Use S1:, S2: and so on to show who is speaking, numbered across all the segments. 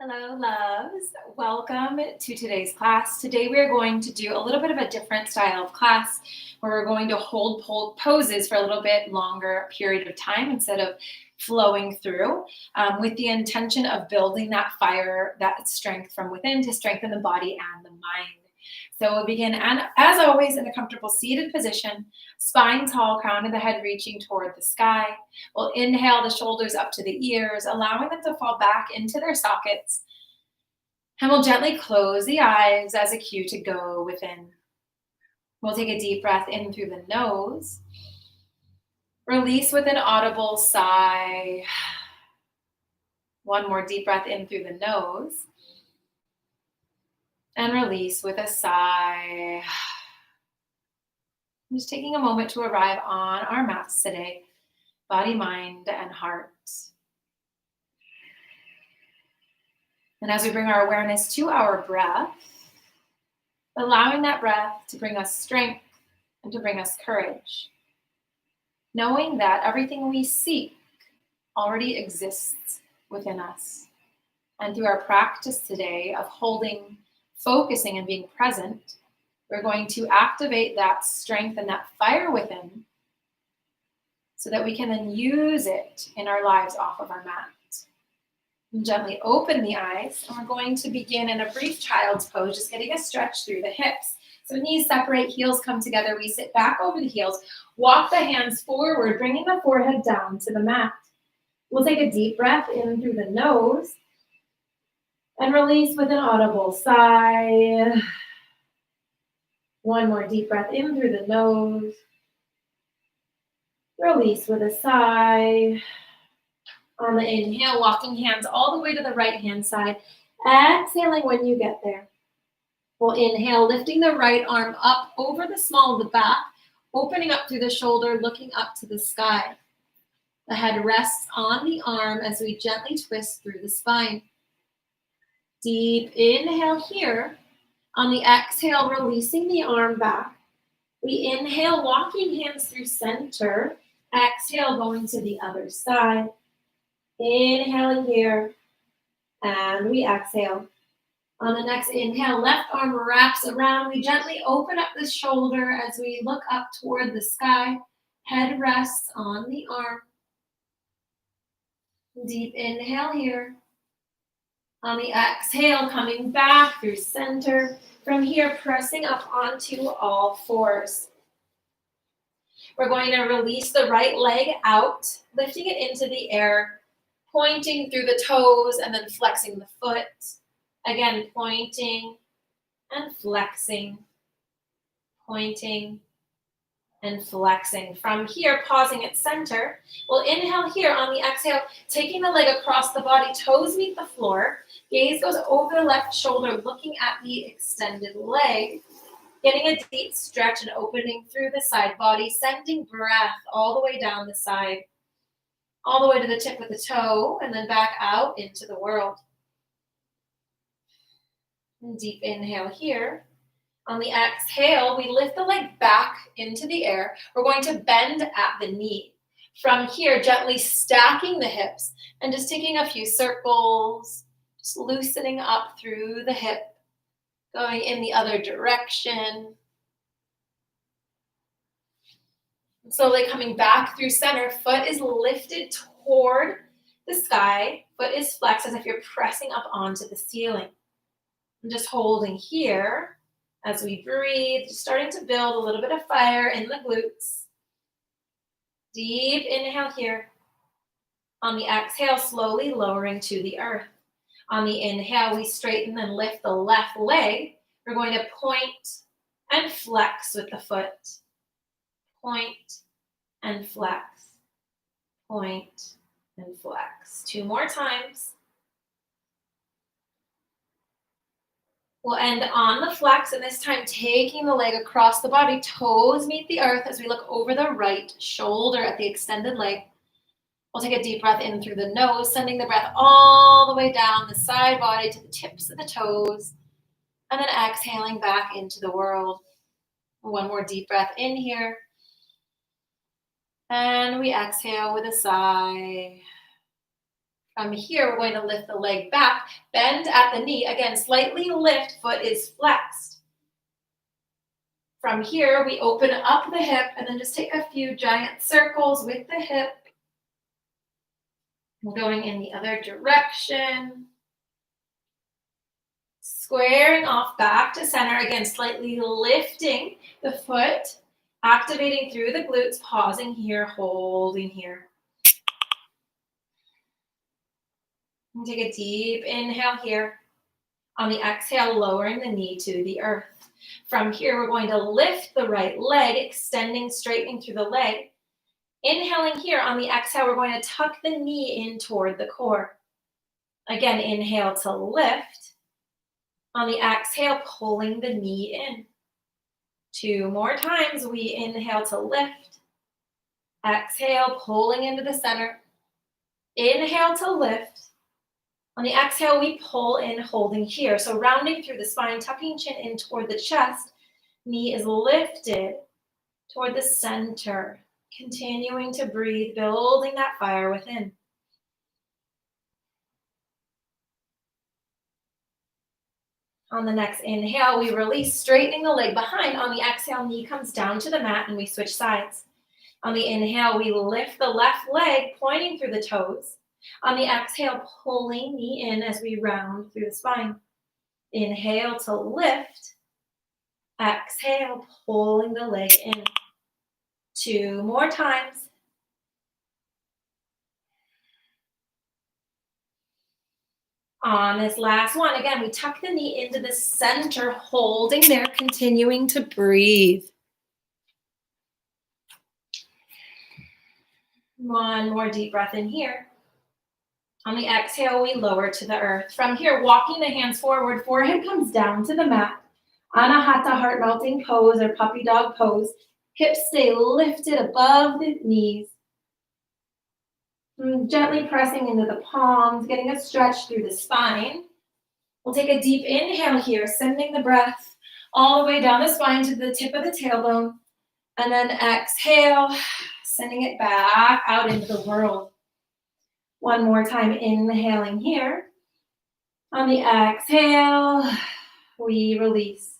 S1: Hello, loves. Welcome to today's class. Today we are going to do a little bit of a different style of class where we're going to hold poses for a little bit longer period of time instead of flowing through with the intention of building that fire, that strength from within to strengthen the body and the mind. So we'll begin, and as always, in a comfortable seated position, spine tall, crown of the head reaching toward the sky. We'll inhale the shoulders up to the ears, allowing them to fall back into their sockets. And we'll gently close the eyes as a cue to go within. We'll take a deep breath in through the nose. Release with an audible sigh. One more deep breath in through the nose. And release with a sigh. I'm just taking a moment to arrive on our mats today, body, mind, and heart. And as we bring our awareness to our breath, allowing that breath to bring us strength and to bring us courage, knowing that everything we seek already exists within us. And through our practice today of holding, focusing, and being present, we're going to activate that strength and that fire within so that we can then use it in our lives off of our mat. And gently open the eyes, and we're going to begin in a brief child's pose, just getting a stretch through the hips. So knees separate, heels come together. We sit back over the heels, walk the hands forward, bringing the forehead down to the mat. We'll take a deep breath in through the nose and release with an audible sigh. One more deep breath in through the nose. Release with a sigh. On the inhale, walking hands all the way to the right-hand side. Exhaling when you get there. We'll inhale, lifting the right arm up over the small of the back, opening up through the shoulder, looking up to the sky. The head rests on the arm as we gently twist through the spine. Deep inhale here. On the exhale, releasing the arm back. We inhale, walking hands through center. Exhale, going to the other side. Inhaling here, and we exhale. On the next inhale, left arm wraps around. We gently open up the shoulder as we look up toward the sky. Head rests on the arm. Deep inhale here. On the exhale, coming back through center. From here, pressing up onto all fours. We're going to release the right leg out, lifting it into the air, pointing through the toes and then flexing the foot. Again, pointing and flexing, pointing and flexing. From here, pausing at center, we'll inhale here on the exhale, taking the leg across the body, toes meet the floor, gaze goes over the left shoulder, looking at the extended leg, getting a deep stretch and opening through the side body, sending breath all the way down the side, all the way to the tip of the toe, and then back out into the world. And deep inhale here. On the exhale, we lift the leg back into the air. We're going to bend at the knee. From here, gently stacking the hips and just taking a few circles, just loosening up through the hip, going in the other direction. Slowly coming back through center, foot is lifted toward the sky, foot is flexed as if you're pressing up onto the ceiling. I'm just holding here as we breathe, just starting to build a little bit of fire in the glutes. Deep inhale here. On the exhale, slowly lowering to the earth. On the inhale, we straighten and lift the left leg. We're going to point and flex with the foot. Point and flex, point and flex. 2 more times. We'll end on the flex, and this time taking the leg across the body, toes meet the earth as we look over the right shoulder at the extended leg. We'll take a deep breath in through the nose, sending the breath all the way down the side body to the tips of the toes, and then exhaling back into the world. 1 more deep breath in here. And we exhale with a sigh. From here, we're going to lift the leg back, bend at the knee. Again, slightly lift, foot is flexed. From here, we open up the hip and then just take a few giant circles with the hip. We're going in the other direction. Squaring off back to center. Again, slightly lifting the foot, activating through the glutes, pausing here, holding here. And take a deep inhale here. On the exhale, lowering the knee to the earth. From here, we're going to lift the right leg, extending, straightening through the leg. Inhaling here. On the exhale, we're going to tuck the knee in toward the core. Again, inhale to lift. On the exhale, pulling the knee in. 2 more times. We inhale to lift. Exhale, pulling into the center. Inhale to lift. On the exhale, we pull in, holding here. So rounding through the spine, tucking chin in toward the chest. Knee is lifted toward the center. Continuing to breathe, building that fire within. On the next inhale, we release, straightening the leg behind. On the exhale, knee comes down to the mat and we switch sides. On the inhale, we lift the left leg, pointing through the toes. On the exhale, pulling knee in as we round through the spine. Inhale to lift. Exhale, pulling the leg in. 2 more times. On this last one, again, we tuck the knee into the center, holding there, continuing to breathe. One more deep breath in here. On the exhale, we lower to the earth. From here, walking the hands forward, forehead comes down to the mat. Anahata heart-melting pose or puppy dog pose. Hips stay lifted above the knees. Gently pressing into the palms, getting a stretch through the spine. We'll take a deep inhale here, sending the breath all the way down the spine to the tip of the tailbone. And then exhale, sending it back out into the world. One more time, inhaling here. On the exhale, we release.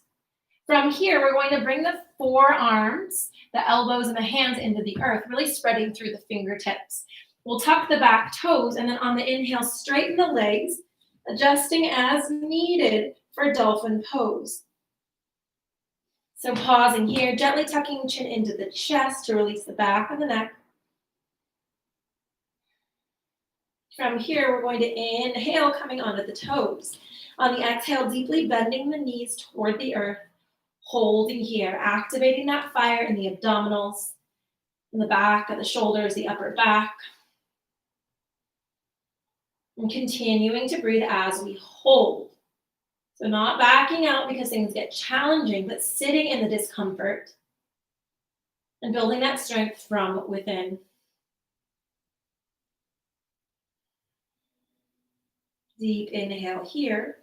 S1: From here, we're going to bring the forearms, the elbows, and the hands into the earth, really spreading through the fingertips. We'll tuck the back toes, and then on the inhale, straighten the legs, adjusting as needed for dolphin pose. So pausing here, gently tucking chin into the chest to release the back of the neck. From here, we're going to inhale, coming onto the toes. On the exhale, deeply bending the knees toward the earth, holding here, activating that fire in the abdominals, in the back of the shoulders, the upper back. And continuing to breathe as we hold. So not backing out because things get challenging, but sitting in the discomfort and building that strength from within. Deep inhale here.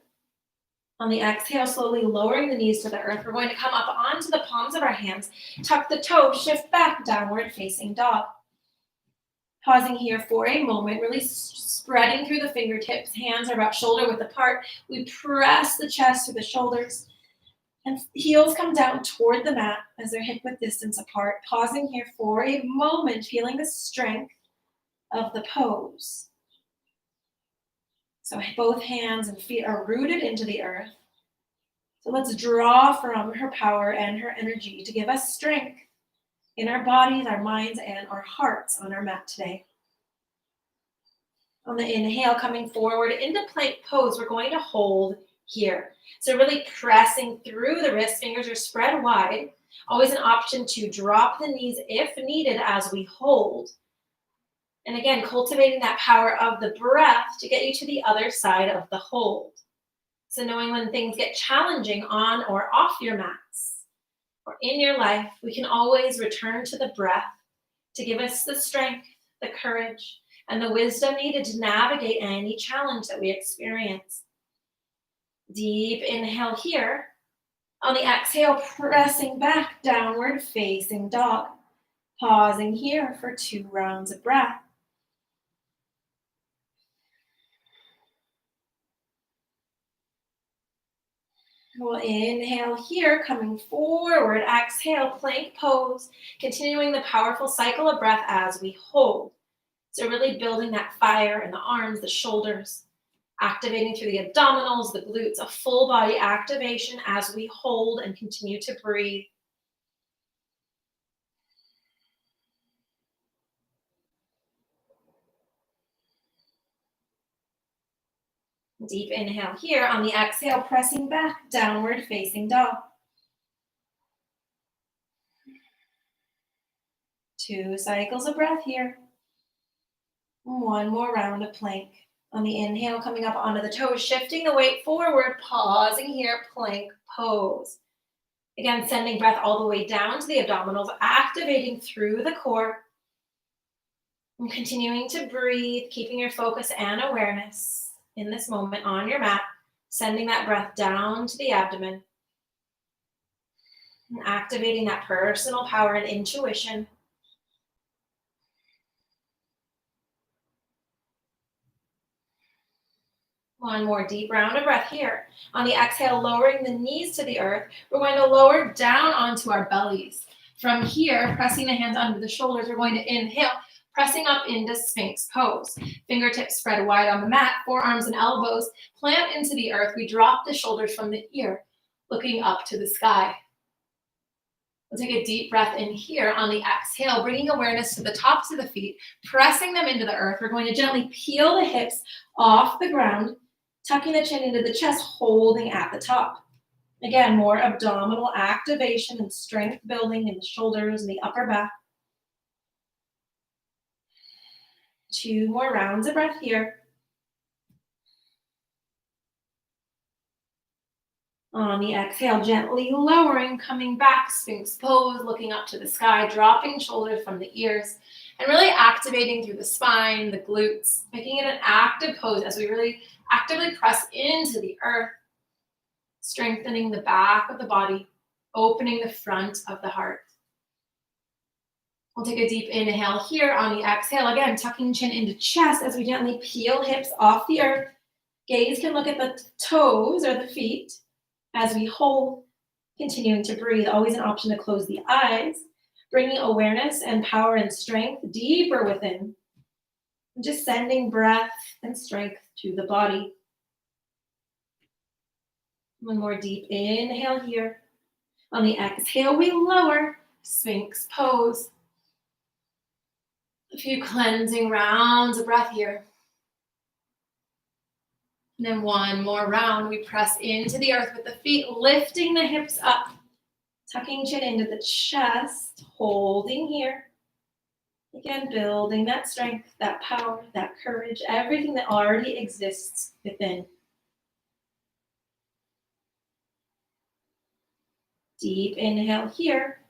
S1: On the exhale, slowly lowering the knees to the earth. We're going to come up onto the palms of our hands, tuck the toes, shift back, downward facing dog. Pausing here for a moment, really spreading through the fingertips. Hands are about shoulder width apart. We press the chest to the shoulders. And heels come down toward the mat as they're hip width distance apart. Pausing here for a moment, feeling the strength of the pose. So both hands and feet are rooted into the earth. So let's draw from her power and her energy to give us strength in our bodies, our minds, and our hearts on our mat today. On the inhale, coming forward into plank pose, we're going to hold here. So really pressing through the wrists, fingers are spread wide. Always an option to drop the knees if needed as we hold. And again, cultivating that power of the breath to get you to the other side of the hold. So knowing when things get challenging on or off your mats or in your life, we can always return to the breath to give us the strength, the courage, and the wisdom needed to navigate any challenge that we experience. Deep inhale here. On the exhale, pressing back, downward facing dog. Pausing here for 2 rounds of breath. We'll inhale here, coming forward. Exhale, plank pose. Continuing the powerful cycle of breath as we hold. So really building that fire in the arms, the shoulders, activating through the abdominals, the glutes, a full body activation as we hold and continue to breathe. Deep inhale here. On the exhale, pressing back, downward facing dog. 2 cycles of breath here. 1 more round of plank. On the inhale, coming up onto the toes, shifting the weight forward, pausing here, plank pose. Again, sending breath all the way down to the abdominals, activating through the core. And continuing to breathe, keeping your focus and awareness in this moment on your mat, sending that breath down to the abdomen. And activating that personal power and intuition. One more deep round of breath here. On the exhale, lowering the knees to the earth, we're going to lower down onto our bellies. From here, pressing the hands under the shoulders, we're going to inhale, pressing up into Sphinx pose. Fingertips spread wide on the mat, forearms and elbows plant into the earth. We drop the shoulders from the ear, looking up to the sky. We'll take a deep breath in here on the exhale, bringing awareness to the tops of the feet, pressing them into the earth. We're going to gently peel the hips off the ground, tucking the chin into the chest, holding at the top. Again, more abdominal activation and strength building in the shoulders and the upper back. 2 more rounds of breath here. On the exhale, gently lowering, coming back, Sphinx pose, looking up to the sky, dropping shoulders from the ears, and really activating through the spine, the glutes, making it an active pose as we really actively press into the earth, strengthening the back of the body, opening the front of the heart. We'll take a deep inhale here. On the exhale, again, tucking chin into chest as we gently peel hips off the earth. Gaze can look at the toes or the feet as we hold, continuing to breathe. Always an option to close the eyes, bringing awareness and power and strength deeper within. And just sending breath and strength to the body. 1 more deep inhale here. On the exhale, we lower, Sphinx pose. A few cleansing rounds of breath here. And then 1 more round, we press into the earth with the feet, lifting the hips up, tucking chin into the chest, holding here. Again, building that strength, that power, that courage, everything that already exists within. Deep inhale here.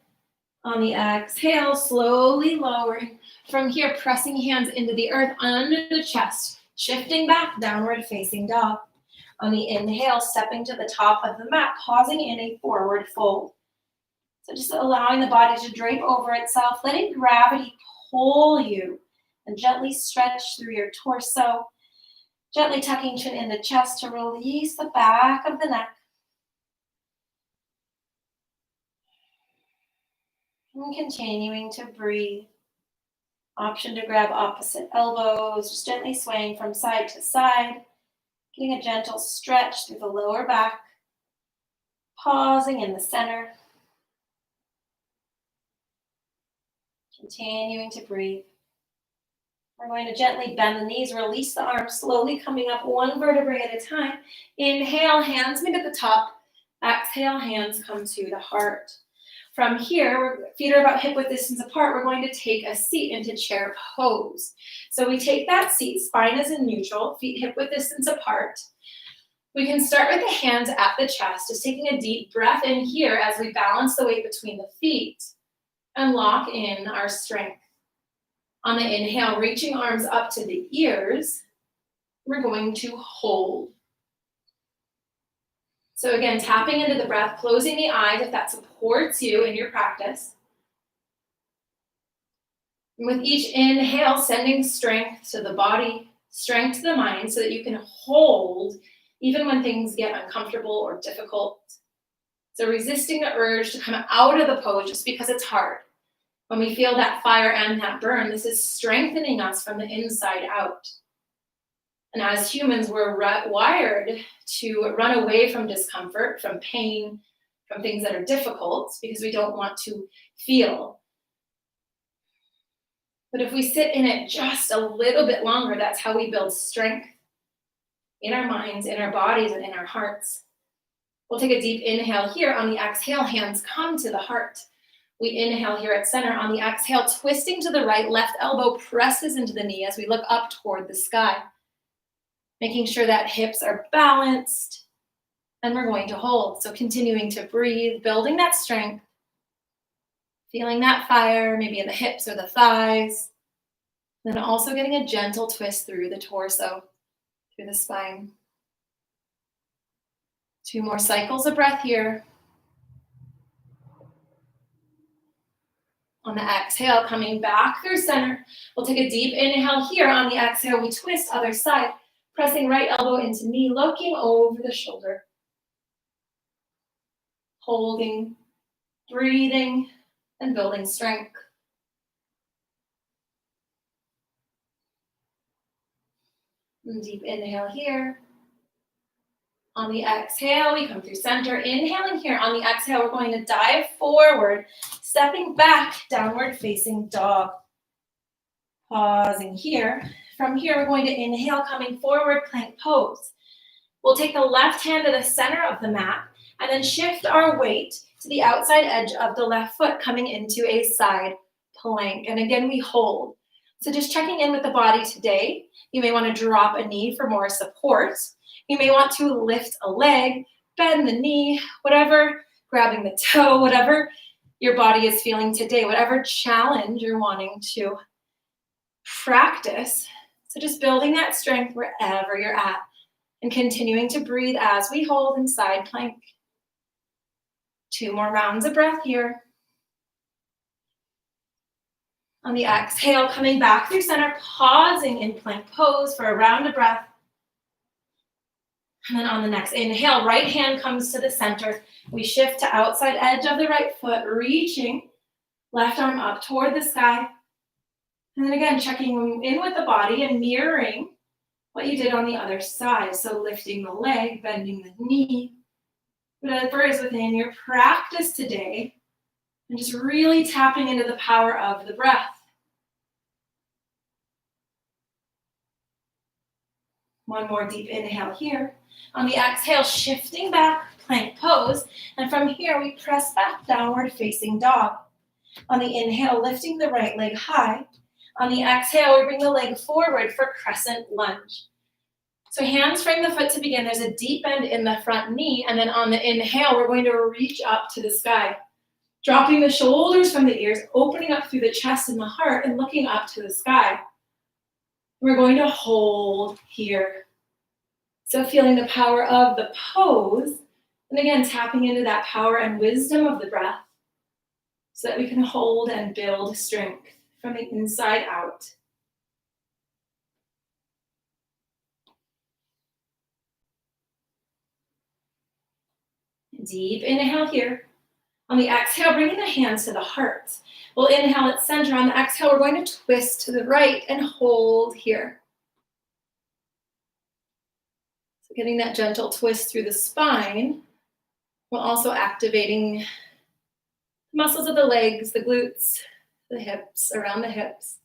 S1: On the exhale, slowly lowering. From here, pressing hands into the earth under the chest, shifting back, downward facing dog. On the inhale, stepping to the top of the mat, pausing in a forward fold. So just allowing the body to drape over itself, letting gravity pull you, and gently stretch through your torso, gently tucking chin into chest to release the back of the neck. And continuing to breathe. Option to grab opposite elbows, just gently swaying from side to side, getting a gentle stretch through the lower back, pausing in the center, continuing to breathe. We're going to gently bend the knees, release the arms, slowly coming up 1 vertebrae at a time. Inhale, hands meet at the top. Exhale, hands come to the heart. From here, feet are about hip width distance apart. We're going to take a seat into chair pose. So we take that seat, spine is in neutral, feet hip width distance apart. We can start with the hands at the chest, just taking a deep breath in here as we balance the weight between the feet and lock in our strength. On the inhale, reaching arms up to the ears, we're going to hold. So again, tapping into the breath, closing the eyes if that supports you in your practice. And with each inhale, sending strength to the body, strength to the mind so that you can hold even when things get uncomfortable or difficult. So resisting the urge to come out of the pose just because it's hard. When we feel that fire and that burn, this is strengthening us from the inside out. And as humans, we're wired to run away from discomfort, from pain, from things that are difficult, because we don't want to feel. But if we sit in it just a little bit longer, that's how we build strength in our minds, in our bodies, and in our hearts. We'll take a deep inhale here. On the exhale, hands come to the heart. We inhale here at center. On the exhale, twisting to the right, left elbow presses into the knee as we look up toward the sky. Making sure that hips are balanced, and we're going to hold. So continuing to breathe, building that strength, feeling that fire, maybe in the hips or the thighs. Then also getting a gentle twist through the torso, through the spine. 2 more cycles of breath here. On the exhale, coming back through center, we'll take a deep inhale here. On the exhale, we twist other side, pressing right elbow into knee, looking over the shoulder. Holding, breathing, and building strength. And deep inhale here. On the exhale, we come through center. Inhaling here. On the exhale, we're going to dive forward, stepping back, downward facing dog. Pausing here. From here, we're going to inhale, coming forward, plank pose. We'll take the left hand to the center of the mat and then shift our weight to the outside edge of the left foot, coming into a side plank. And again, we hold. So just checking in with the body today. You may want to drop a knee for more support. You may want to lift a leg, bend the knee, whatever, grabbing the toe, whatever your body is feeling today, whatever challenge you're wanting to practice. So just building that strength wherever you're at and continuing to breathe as we hold in side plank. 2 more rounds of breath here. On the exhale, coming back through center, pausing in plank pose for a round of breath. And then on the next inhale, right hand comes to the center. We shift to outside edge of the right foot, reaching left arm up toward the sky. And then again, checking in with the body and mirroring what you did on the other side. So lifting the leg, bending the knee, whatever is within your practice today, and just really tapping into the power of the breath. One more deep inhale here. On the exhale, shifting back, plank pose. And from here, we press back, downward facing dog. On the inhale, lifting the right leg high. On the exhale, we bring the leg forward for crescent lunge. So hands frame the foot to begin. There's a deep bend in the front knee. And then on the inhale, we're going to reach up to the sky. Dropping the shoulders from the ears, opening up through the chest and the heart, and looking up to the sky. We're going to hold here. So feeling the power of the pose, and again, tapping into that power and wisdom of the breath so that we can hold and build strength from the inside out. Deep inhale here. On the exhale, bringing the hands to the heart. We'll inhale at center. On the exhale, we're going to twist to the right and hold here. So getting that gentle twist through the spine, while also activating the muscles of the legs, the glutes, the hips, around the hips.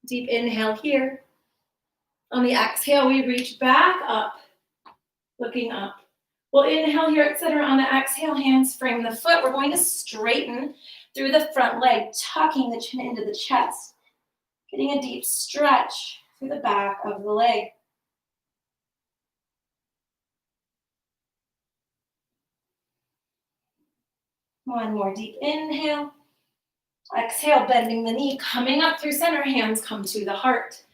S1: Deep inhale here. On the exhale, we reach back up, looking up. We'll inhale here at center. On the exhale, hands frame the foot. We're going to straighten through the front leg, tucking the chin into the chest, getting a deep stretch through the back of the leg. One more deep inhale. Exhale, bending the knee, coming up through center, hands come to the heart.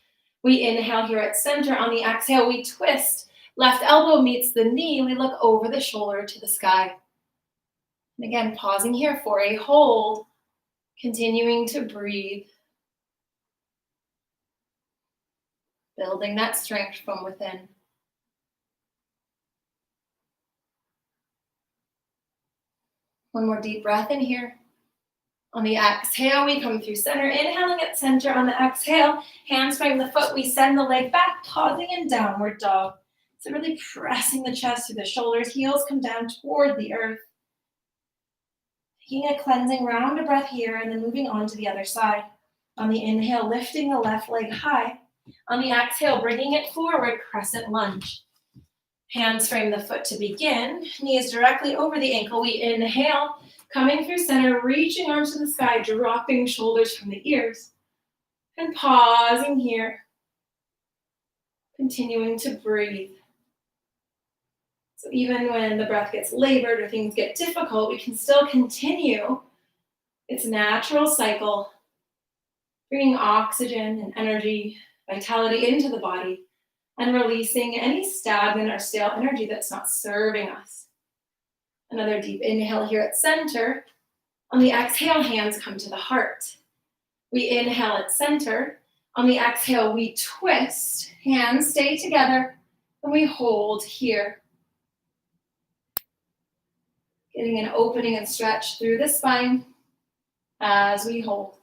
S1: We inhale here at center. On the exhale, we twist. Left elbow meets the knee. We look over the shoulder to the sky. And again, pausing here for a hold, continuing to breathe. Building that strength from within. One more deep breath in here. On the exhale, we come through center. Inhaling at center. On the exhale, hands frame the foot. We send the leg back, pausing in downward dog. So really pressing the chest through the shoulders. Heels come down toward the earth. Taking a cleansing round of breath here and then moving on to the other side. On the inhale, lifting the left leg high. On the exhale, bringing it forward, crescent lunge. Hands frame the foot to begin. Knees directly over the ankle. We inhale, coming through center, reaching arms to the sky, dropping shoulders from the ears. And pausing here. Continuing to breathe. So even when the breath gets labored or things get difficult, we can still continue its natural cycle, bringing oxygen and energy, vitality into the body, and releasing any stagnant or stale energy that's not serving us. Another deep inhale here at center. On the exhale, hands come to the heart. We inhale at center. On the exhale, we twist. Hands stay together, and we hold here. Getting an opening and stretch through the spine as we hold.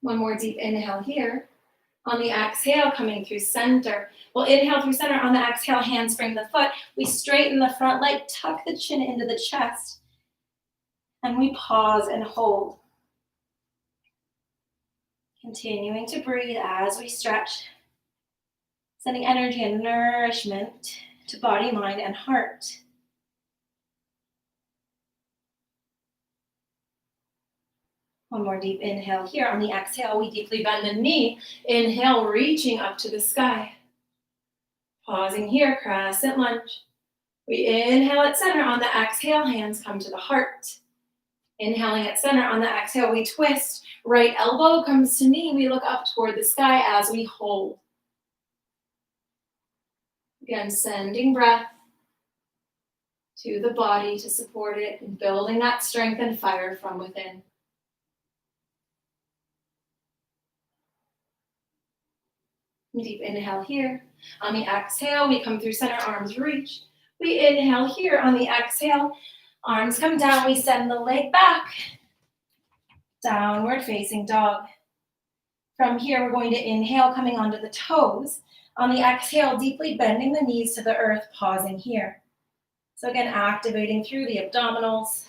S1: One more deep inhale here. On the exhale, coming through center. We'll inhale through center. On the exhale, hands frame the foot. We straighten the front leg, tuck the chin into the chest, and we pause and hold. Continuing to breathe as we stretch, sending energy and nourishment to body, mind, and heart. One more deep inhale here. On the exhale, we deeply bend the knee. Inhale, reaching up to the sky. Pausing here, crescent lunge. We inhale at center. On the exhale, hands come to the heart. Inhaling at center. On the exhale, we twist. Right elbow comes to knee. We look up toward the sky as we hold. Again, sending breath to the body to support it and building that strength and fire from within. Deep inhale here. On the exhale, we come through center, arms reach. We inhale here. On the exhale, arms come down. We send the leg back. Downward facing dog. From here, we're going to inhale, coming onto the toes. On the exhale, deeply bending the knees to the earth, pausing here. So again, activating through the abdominals.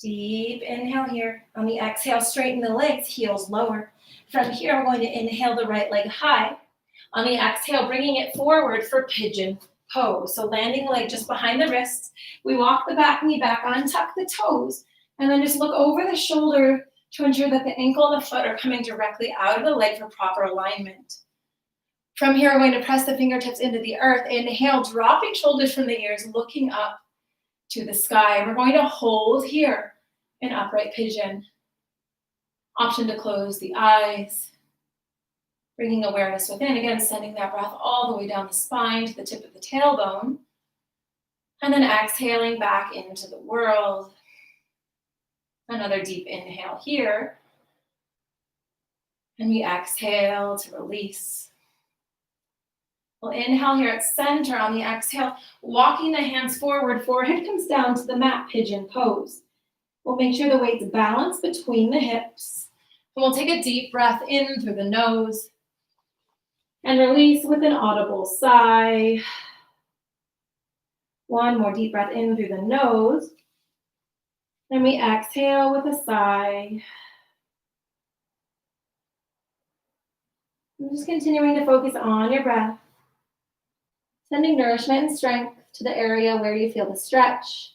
S1: Deep inhale here. On the exhale, straighten the legs, heels lower. From here, we're going to inhale the right leg high. On the exhale, bringing it forward for pigeon pose. So landing the leg just behind the wrists. We walk the back knee back, untuck the toes, and then just look over the shoulder to ensure that the ankle and the foot are coming directly out of the leg for proper alignment. From here, we're going to press the fingertips into the earth. Inhale, dropping shoulders from the ears, looking up to the sky. We're going to hold here in upright pigeon. Option to close the eyes. Bringing awareness within, again, sending that breath all the way down the spine to the tip of the tailbone. And then exhaling back into the world. Another deep inhale here. And we exhale to release. We'll inhale here at center. On the exhale, walking the hands forward, forehead comes down to the mat, pigeon pose. We'll make sure the weight's balanced between the hips. And we'll take a deep breath in through the nose. And release with an audible sigh. One more deep breath in through the nose. And we exhale with a sigh. And just continuing to focus on your breath. Sending nourishment and strength to the area where you feel the stretch.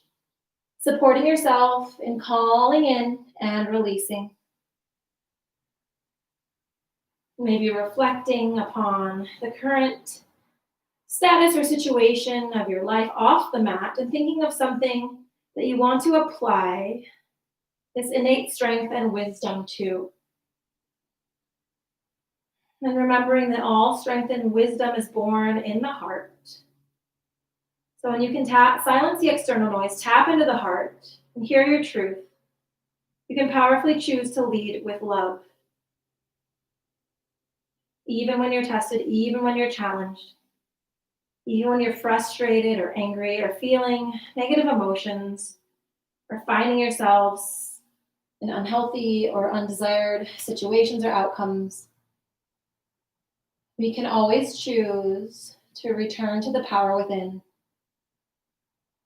S1: Supporting yourself in calling in and releasing. Maybe reflecting upon the current status or situation of your life off the mat and thinking of something that you want to apply this innate strength and wisdom to. And remembering that all strength and wisdom is born in the heart. So when you can silence the external noise, tap into the heart and hear your truth. You can powerfully choose to lead with love, even when you're tested, even when you're challenged, even when you're frustrated or angry or feeling negative emotions or finding yourselves in unhealthy or undesired situations or outcomes. We can always choose to return to the power within.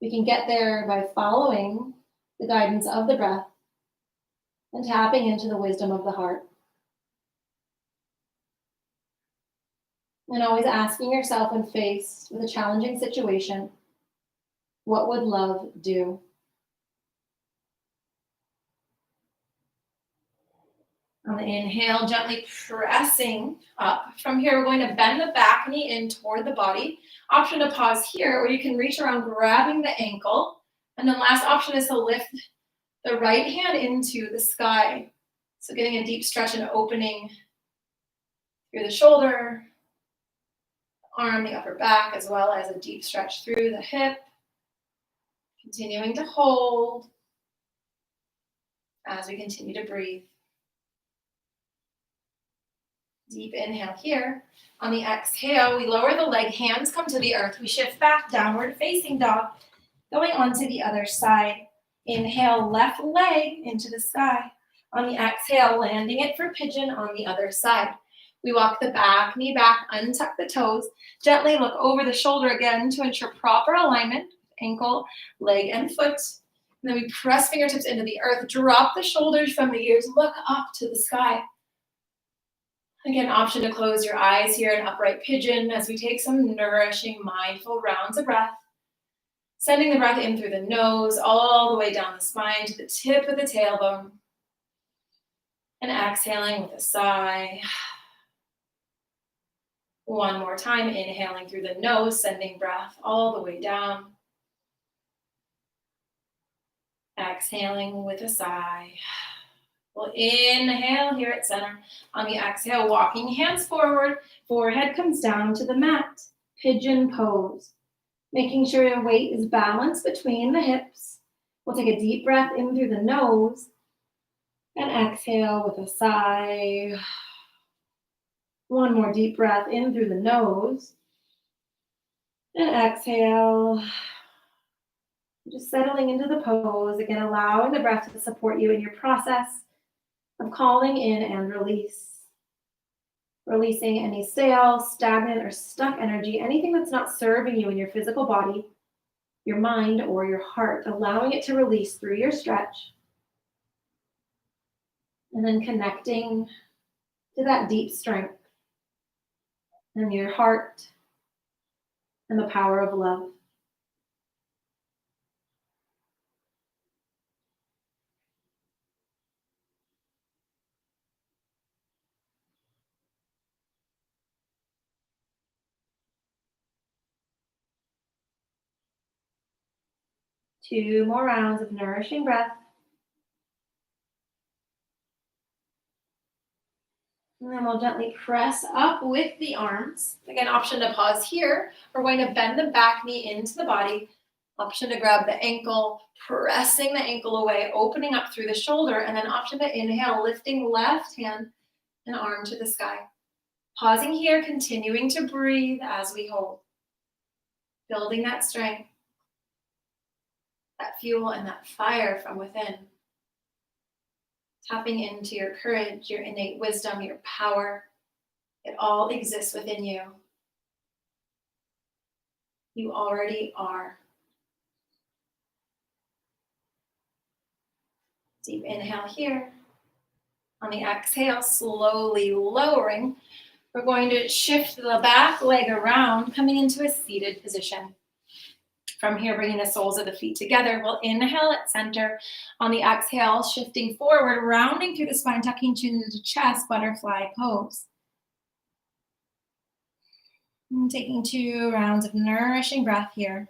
S1: We can get there by following the guidance of the breath and tapping into the wisdom of the heart. And always asking yourself when faced with a challenging situation, what would love do? On the inhale, gently pressing up. From here, we're going to bend the back knee in toward the body. Option to pause here, or you can reach around grabbing the ankle. And then last option is to lift the right hand into the sky. So getting a deep stretch and opening through the shoulder, arm, the upper back, as well as a deep stretch through the hip. Continuing to hold as we continue to breathe. Deep inhale here. On the exhale, we lower the leg, hands come to the earth. We shift back, downward facing dog, going on to the other side. Inhale, left leg into the sky. On the exhale, landing it for pigeon on the other side. We walk the back knee back, untuck the toes, gently look over the shoulder again to ensure proper alignment, ankle, leg, and foot. And then we press fingertips into the earth, drop the shoulders from the ears, look up to the sky. Again, option to close your eyes here in upright pigeon as we take some nourishing, mindful rounds of breath. Sending the breath in through the nose, all the way down the spine to the tip of the tailbone. And exhaling with a sigh. One more time, inhaling through the nose, sending breath all the way down. Exhaling with a sigh. We'll inhale here at center. On the exhale, walking hands forward, forehead comes down to the mat. Pigeon pose. Making sure your weight is balanced between the hips. We'll take a deep breath in through the nose and exhale with a sigh. One more deep breath in through the nose and exhale. Just settling into the pose, again, allowing the breath to support you in your process of calling in and release. Releasing any stale, stagnant, or stuck energy, anything that's not serving you in your physical body, your mind, or your heart, allowing it to release through your stretch. And then connecting to that deep strength in your heart and the power of love. Two more rounds of nourishing breath. And then we'll gently press up with the arms. Again, option to pause here. We're going to bend the back knee into the body. Option to grab the ankle, pressing the ankle away, opening up through the shoulder, and then option to inhale, lifting left hand and arm to the sky. Pausing here, continuing to breathe as we hold. Building that strength, that fuel, and that fire from within. Tapping into your courage, your innate wisdom, your power. It all exists within you. You already are. Deep inhale here. On the exhale, slowly lowering. We're going to shift the back leg around, coming into a seated position. From here, bringing the soles of the feet together. We'll inhale at center. On the exhale, shifting forward, rounding through the spine, tucking chin into chest, butterfly pose. And taking 2 rounds of nourishing breath here.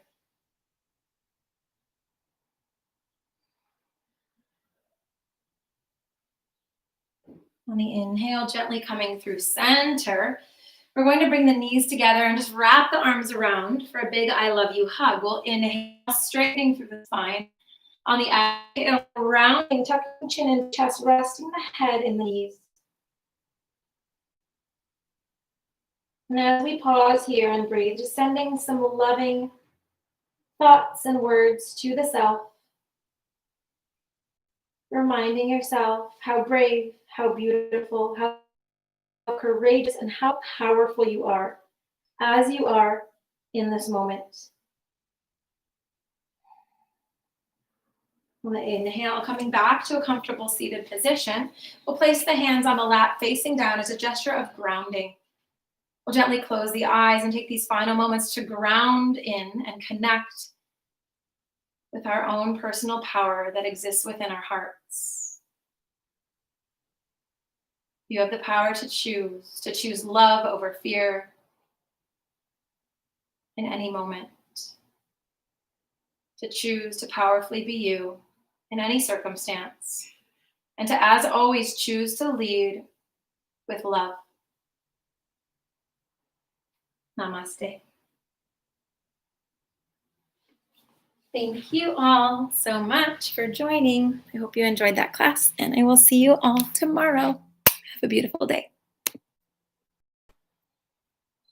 S1: On the inhale, gently coming through center. We're going to bring the knees together and just wrap the arms around for a big I love you hug. We'll inhale, straightening through the spine. On the exhale, rounding, tucking chin and chest, resting the head in the knees. And as we pause here and breathe, just sending some loving thoughts and words to the self, reminding yourself how brave, how beautiful, how courageous, and how powerful you are as you are in this moment. On the inhale, coming back to a comfortable seated position, we'll place the hands on the lap facing down as a gesture of grounding. We'll gently close the eyes and take these final moments to ground in and connect with our own personal power that exists within our hearts. You have the power to choose love over fear in any moment, to choose to powerfully be you in any circumstance, and to, as always, choose to lead with love. Namaste. Thank you all so much for joining. I hope you enjoyed that class, and I will see you all tomorrow. Have a beautiful day.